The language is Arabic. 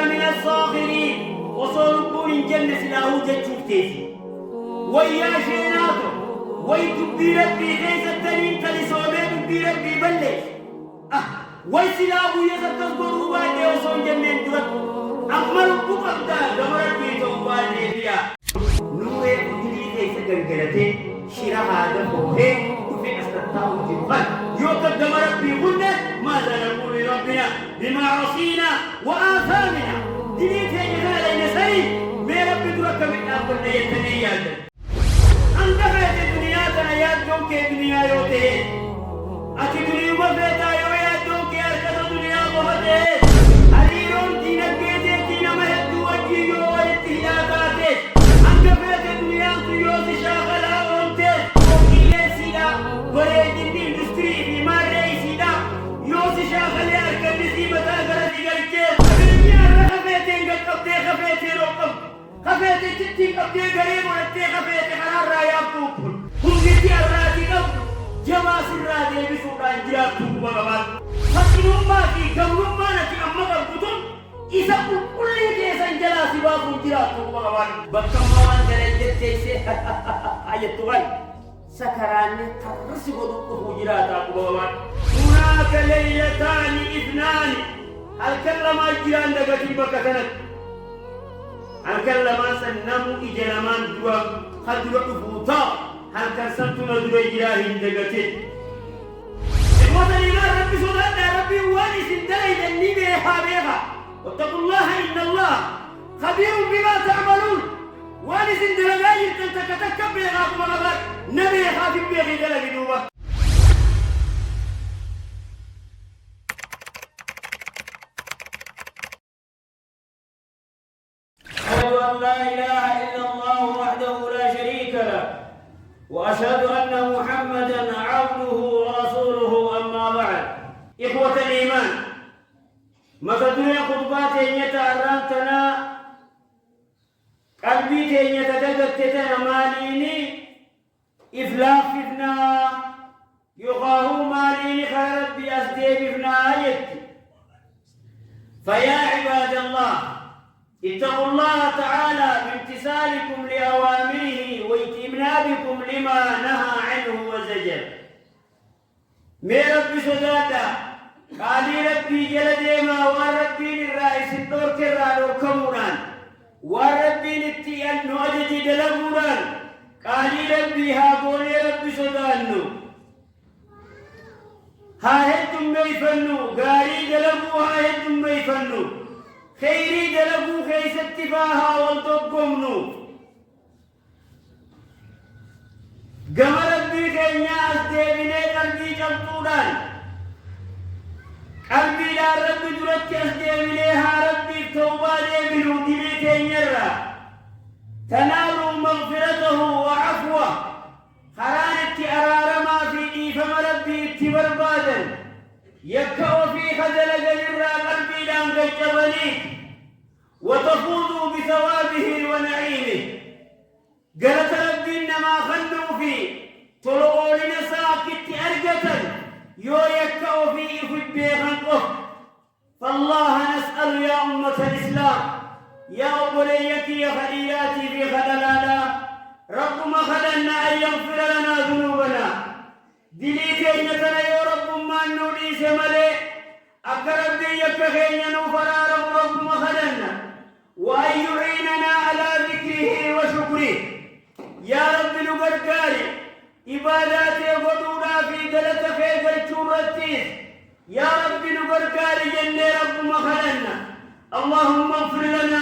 من الصاغرين وصلبون جنة سلاهو جتشوفتيسي ويا شيناتو ويتبي ربي غيث التنين تلسومي تبي ربي بلش ويسلابو يسكتكو بعد وصون جنة درك أمر بقبدا دمر بيتو بالي بيا نوي بدري غيث جنجرتي شيرا هذا هوه وفي أستطاعوا جبال يوكد دمر بيقولنا ماذا نقول لربنا بما عصينا وآثامنا دليت هذا ينسي ما ربي درك من أقل يتنيال أنتبهت الدنيا تنيات دوك الدنيا يوته أتي دنيا وفيتا يويا دوك أركض الدنيا وفته أريرون دينك بيتي دينا مهدو وجيو واتهياتاتي أنتبهت الدنيا تيوز شاغل أونته وكيلة سيدا بريد الاندستري بمار رئيسيدا يوز شاغل أركض نسيبة أغرد إغريكي الدنيا رخفتين قد قبضي خفتين رقم خفتين تتين قبضي غريب ونتين خفتين خلال رايابتوكم هم جدي الراتي قبض جواس الراتي بسوطان جرابتوكم بغبات فكرهم ماكي قولهم مانتي أما قبضتم إذا كل جيسان جلاسي باكم جرابتوكم بغبات بكم موان جلال جيسي آية تغل سكراني ترسي قدوكم جرابتوكم بغبات هناك ليلتان إثنان هل كلما جيران دقاتي بكتنك هل كلما سنمو إجلمان دوا خدوا أفوتا هل كسرتنا دوا إجراهين دقاتي إخوة الإيمان ربي صدقنا ربي واني سندائي النبي حابيها واتقوا الله إن الله خبير بما تعملون واني سندائي تنتكتك بيغاكم أغبار نبي خافي بيغي دلق دوبا لا إله إلا الله وحده لا شريك له وأشهد أن محمدًا عبده ورسوله أما بعد إخوة الإيمان مكتوية خطبات يتعرمتنا قلبي يتدقتنا ماليني إفلافنا يقاه ماليني خرب بأسديبنا يكي فيا عباد الله اتقوا الله تعالى بامتثالكم لأوامره واجتنابكم لما نهى عنه وزجر مي ربي سدادا قالي ربي جلديما وربي للرئيس الدور كران وكمونان وربي للتيان نوجد دلمونان قالي ربي هاقولي ربي سدانو هاهدتم ميفنو قالي دلمو هاهدتم ميفنو خيري دلقو خيس اتفاها والتقمنو قم ربي كينيا أسديبني قلبي جمطودان قلبي لا ربي درك أسديبني ها ربي توبا ديبنو دلي كينيا تنالوا مغفرته وعفوه خرانت أرارما في إيفم ربي اتبربادا يكأ في خزل جلر قلبي لام جبليك وتفوزوا بثوابه ونعيمه قالت ربي إنما خلوا في طلعوا لنساكت أرجة يو يكأ في إفد خلقه فالله نسأل يا أمة الإسلام يا أبريتي يا خليلاتي في خللالا ربما خلنا أن يغفر لنا ذنوبنا دليتين يا رب ما نولي سملي أقرب يكفين نفرار رب مخلنا وأن يعيننا على ذكره وشكره يا رب نقرقاري إبادات غدونا في دلت خيف الشورتيس يا رب نقرقاري جنة رب مخلنا اللهم اغفر لنا